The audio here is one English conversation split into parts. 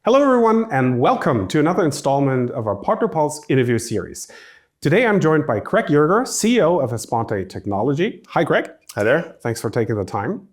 Hello everyone and welcome to another installment of our Partner Pulse interview series. Today I'm joined by Craig Yerger, CEO of Asponte Technology. Hi Craig. Hi there. Thanks for taking the time.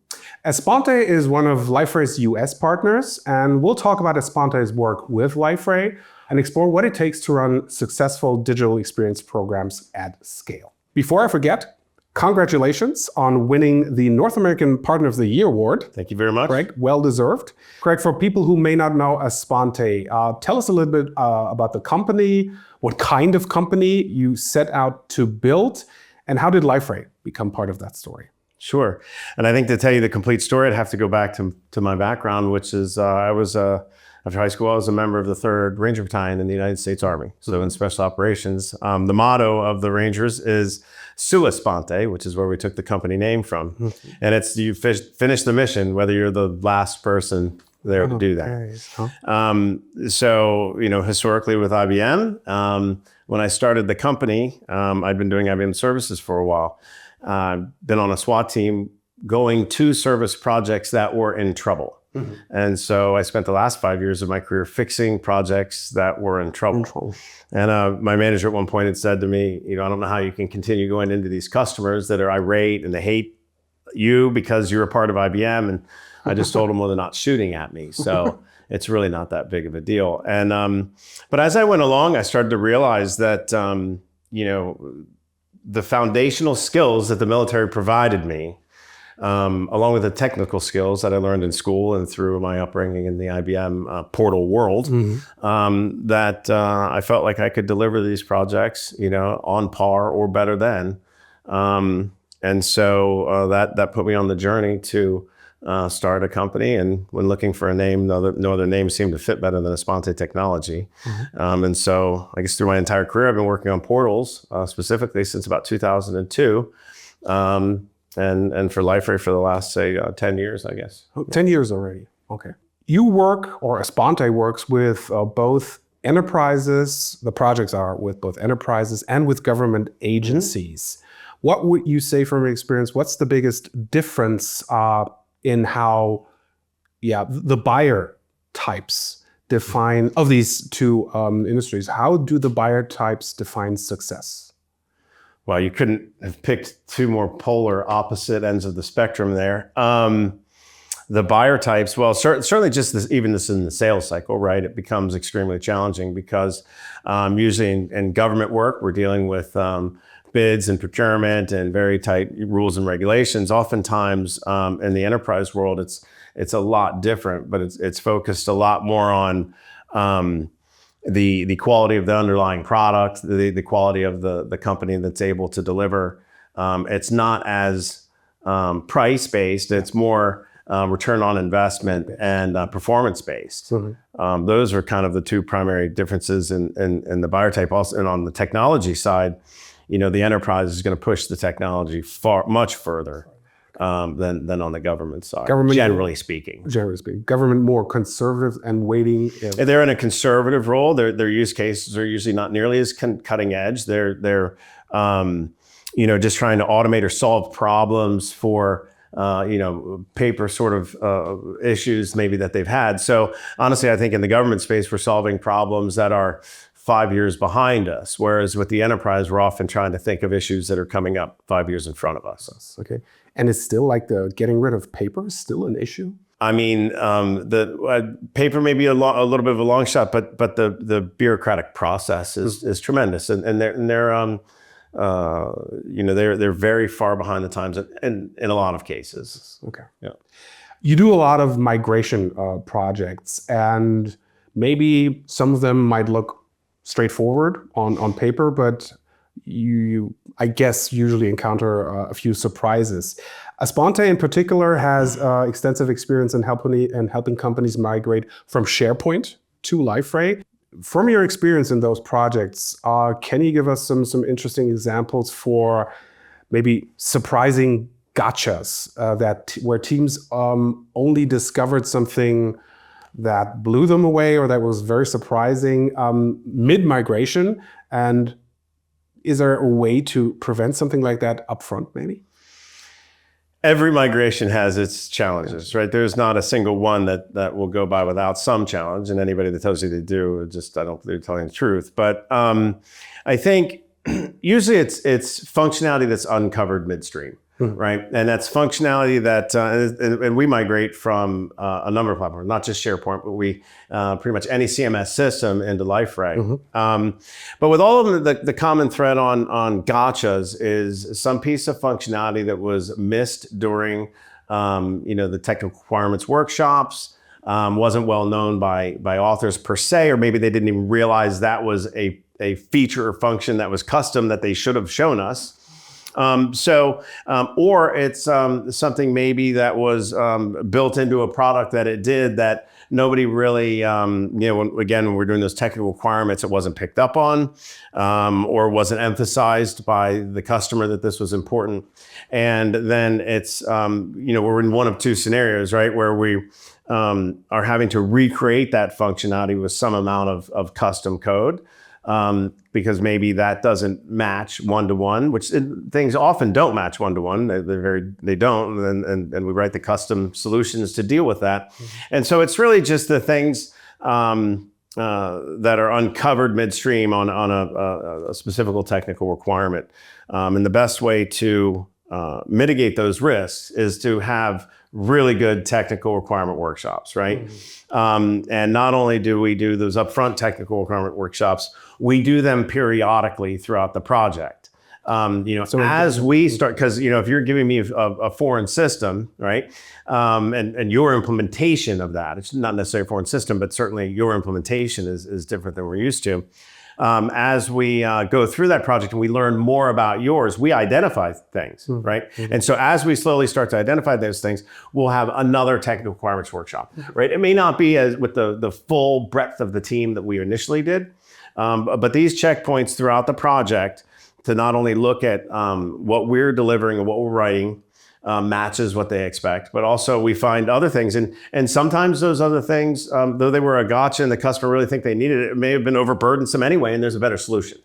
Asponte is one of Liferay's US partners, and we'll talk about Asponte's work with Liferay and explore what it takes to run successful digital experience programs at scale. Before I forget, congratulations on winning the North American Partner of the Year award. Thank you very much. Craig, well deserved. Craig, for people who may not know Asponte, tell us a little bit about the company, what kind of company you set out to build, and how did Liferay become part of that story? Sure. And I think to tell you the complete story, I'd have to go back to my background, which is after high school, I was a member of the 3rd Ranger Battalion in the United States Army. So in special operations, the motto of the Rangers is Su Asponte, which is where we took the company name from. And it's you finish the mission, whether you're the last person there to do that. So, historically with IBM, when I started the company, I'd been doing IBM services for a while. Been on a SWAT team going to service projects that were in trouble. And so I spent the last 5 years of my career fixing projects that were in trouble. And my manager at one point had said to me, I don't know how you can continue going into these customers that are irate and they hate you because you're a part of IBM. And I just told them, well, they're not shooting at me. So it's really not that big of a deal. And but as I went along, I started to realize that, the foundational skills that the military provided me, along with the technical skills that I learned in school and through my upbringing in the IBM portal world, that I felt like I could deliver these projects, on par or better than. And so that put me on the journey to start a company. And when looking for a name, no other name seemed to fit better than Asponte Technology. And so I guess through my entire career, I've been working on portals, specifically since about 2002. And for Liferay for the last, say, 10 years, I guess. 10 years already. Okay. You work, or Asponte works with both enterprises. The projects are with both enterprises and with government agencies. What would you say from your experience, what's the biggest difference in how, the buyer types define, of these two industries, how do the buyer types define success? Well, you couldn't have picked two more polar opposite ends of the spectrum there. The buyer types, well, certainly just even this in the sales cycle, right? It becomes extremely challenging because usually in government work, we're dealing with bids and procurement and very tight rules and regulations. Oftentimes in the enterprise world, it's a lot different, but it's focused a lot more on the quality of the underlying product, the quality of the company that's able to deliver. It's not as price-based, it's more return on investment and performance-based. Those are kind of the two primary differences in the buyer type. Also, and on the technology side, the enterprise is going to push the technology much further than on the government side, generally speaking. Generally speaking. Government more conservative and waiting. They're in a conservative role. Their use cases are usually not nearly as cutting edge. They're just trying to automate or solve problems for paper sort of issues maybe that they've had. So honestly, I think in the government space, we're solving problems that are 5 years behind us. Whereas with the enterprise, we're often trying to think of issues that are coming up 5 years in front of us. Okay. And it's still like the getting rid of paper is still an issue? I mean, the paper may be a little bit of a long shot, but the bureaucratic process is tremendous. And they're very far behind the times in a lot of cases. Okay. Yeah. You do a lot of migration projects, and maybe some of them might look straightforward on paper, but you, I guess, usually encounter a few surprises. Asponte in particular has extensive experience in helping companies migrate from SharePoint to Liferay. From your experience in those projects, can you give us some interesting examples for maybe surprising gotchas where teams only discovered something that blew them away or that was very surprising mid-migration? And is there a way to prevent something like that upfront, maybe? Every migration has its challenges, right? There's not a single one that will go by without some challenge, and anybody that tells you they do, I don't think they're telling the truth. But I think usually it's functionality that's uncovered midstream, right? And that's functionality that, and we migrate from a number of platforms, not just SharePoint, but we pretty much any CMS system into LifeRay. But with all of the common thread on gotchas is some piece of functionality that was missed during, the technical requirements workshops, wasn't well known by authors per se, or maybe they didn't even realize that was a feature or function that was custom that they should have shown us. Or it's something maybe that was built into a product that it did that nobody really, when we're doing those technical requirements, it wasn't picked up on, or wasn't emphasized by the customer that this was important. And then it's, we're in one of two scenarios, right, where we are having to recreate that functionality with some amount of custom code. Because maybe that doesn't match one-to-one, which things often don't match one-to-one. They don't, and we write the custom solutions to deal with that. And so it's really just the things that are uncovered midstream on a specific technical requirement. And the best way to mitigate those risks is to have really good technical requirement workshops, right? And not only do we do those upfront technical requirement workshops, we do them periodically throughout the project. As we start, because if you're giving me a foreign system, right, and your implementation of that, it's not necessarily a foreign system, but certainly your implementation is different than we're used to. As we go through that project and we learn more about yours, we identify things, right? And so as we slowly start to identify those things, we'll have another technical requirements workshop, right? It may not be as with the full breadth of the team that we initially did, but these checkpoints throughout the project to not only look at what we're delivering and what we're writing matches what they expect, but also we find other things. And sometimes those other things, though they were a gotcha and the customer really think they needed it, it may have been overburdensome anyway, and there's a better solution,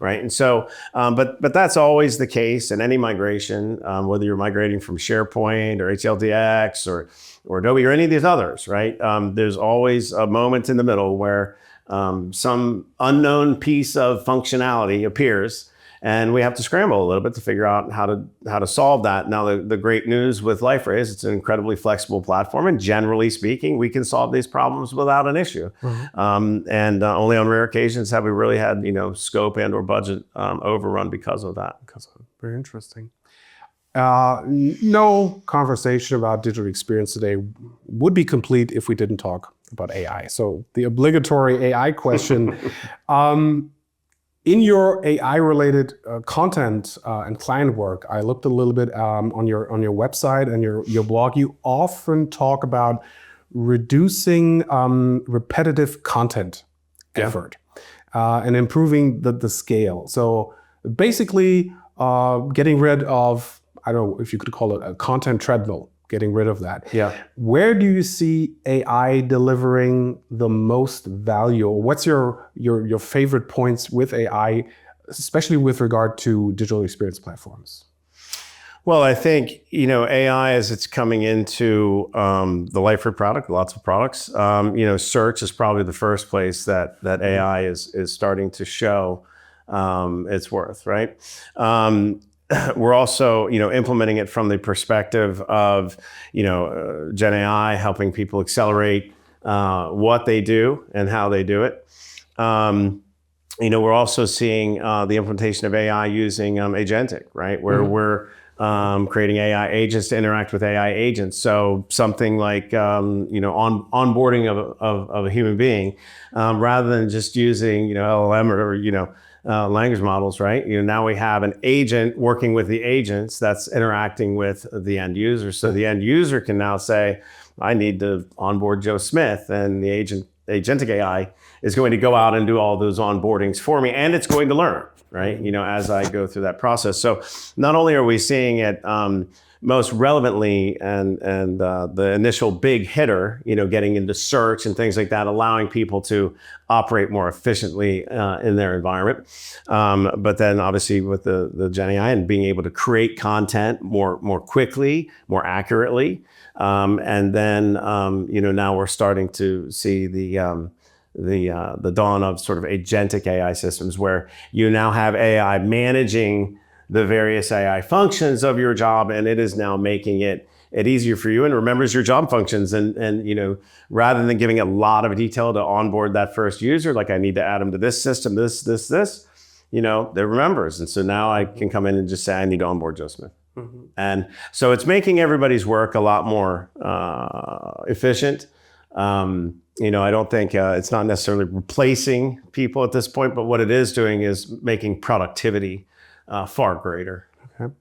right? And so, but that's always the case in any migration, whether you're migrating from SharePoint or HLDX or Adobe or any of these others, right? There's always a moment in the middle where some unknown piece of functionality appears, and we have to scramble a little bit to figure out how to solve that. Now, the great news with LifeRay is it's an incredibly flexible platform, and generally speaking, we can solve these problems without an issue. And only on rare occasions have we really had scope and or budget overrun because of that. Very interesting. No conversation about digital experience today would be complete if we didn't talk about AI. So the obligatory AI question. In your AI-related content and client work, I looked a little bit on your website and your blog. You often talk about reducing repetitive content effort and improving the scale. So basically, getting rid of, I don't know if you could call it a content treadmill, getting rid of that. Where do you see AI delivering the most value? What's your favorite points with AI, especially with regard to digital experience platforms? Well, I think, AI as it's coming into the LifeRay product, lots of products, search is probably the first place that AI is starting to show its worth, right? We're also, implementing it from the perspective of, Gen AI helping people accelerate what they do and how they do it. We're also seeing the implementation of AI using agentic, right? Where we're creating AI agents to interact with AI agents. So something like, onboarding of a human being, rather than just using, LLM or, language models, right? Now we have an agent working with the agents that's interacting with the end user. So the end user can now say, I need to onboard Joe Smith, and the agentic AI is going to go out and do all those onboardings for me, and it's going to learn, right? As I go through that process. So not only are we seeing it most relevantly and the initial big hitter, getting into search and things like that, allowing people to operate more efficiently in their environment. But then obviously with the Gen AI and being able to create content more quickly, more accurately. And then, now we're starting to see the dawn of sort of agentic AI systems where you now have AI managing the various AI functions of your job, and it is now making it easier for you and remembers your job functions. And rather than giving a lot of detail to onboard that first user, like I need to add them to this system, this, it remembers. And so now I can come in and just say, I need to onboard Joe Smith. Mm-hmm. And so it's making everybody's work a lot more efficient. I don't think it's not necessarily replacing people at this point, but what it is doing is making productivity far greater. Okay.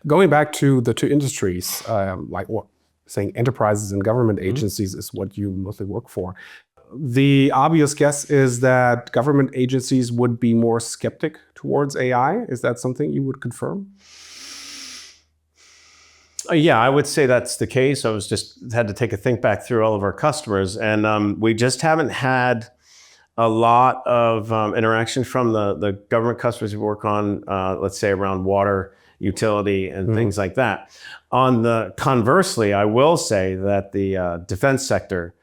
Going back to the two industries, like what saying enterprises and government agencies is what you mostly work for. The obvious guess is that government agencies would be more skeptic towards AI. Is that something you would confirm? Yeah, I would say that's the case. I had to take a think back through all of our customers, and we just haven't had a lot of interaction from the government customers we work on, let's say around water, utility, and things like that. Conversely, I will say that the defense sector,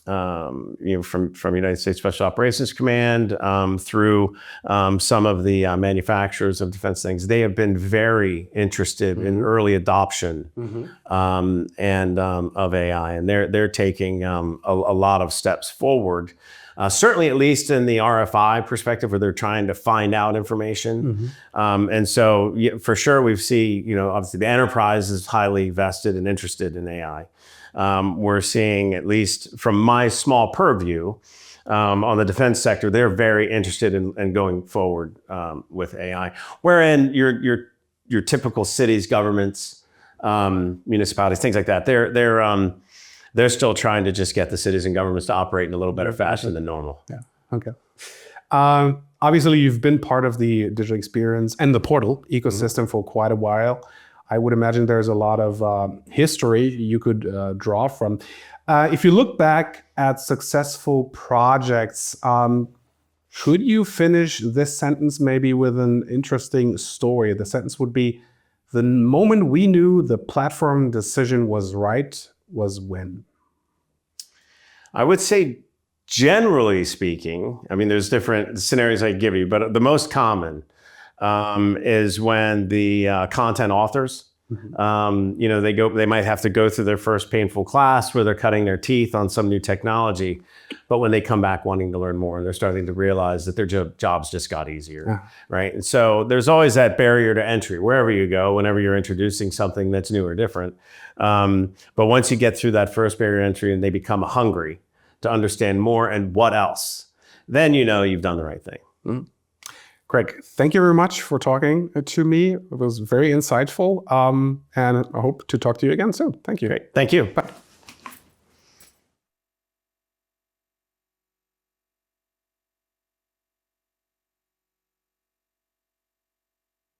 from United States Special Operations Command through some of the manufacturers of defense things, they have been very interested in early adoption of AI, and they're taking a lot of steps forward. Certainly, at least in the RFI perspective, where they're trying to find out information. And so, for sure, we see, obviously the enterprise is highly vested and interested in AI. We're seeing, at least from my small purview, on the defense sector, they're very interested in going forward with AI. Wherein your typical cities, governments, municipalities, things like that, they're still trying to just get the cities and governments to operate in a little better fashion than normal. Yeah. Okay. Obviously, you've been part of the digital experience and the portal ecosystem for quite a while. I would imagine there's a lot of history you could draw from. If you look back at successful projects, could you finish this sentence maybe with an interesting story? The sentence would be, the moment we knew the platform decision was right was when? I would say, generally speaking, there's different scenarios I give you, but the most common is when the content authors, they might have to go through their first painful class where they're cutting their teeth on some new technology, but when they come back wanting to learn more, they're starting to realize that their jobs just got easier, right? And so there's always that barrier to entry wherever you go, whenever you're introducing something that's new or different. But once you get through that first barrier to entry and they become hungry to understand more and what else, then you've done the right thing. Mm-hmm. Greg, thank you very much for talking to me. It was very insightful, and I hope to talk to you again soon. Thank you. Great. Thank you. Bye.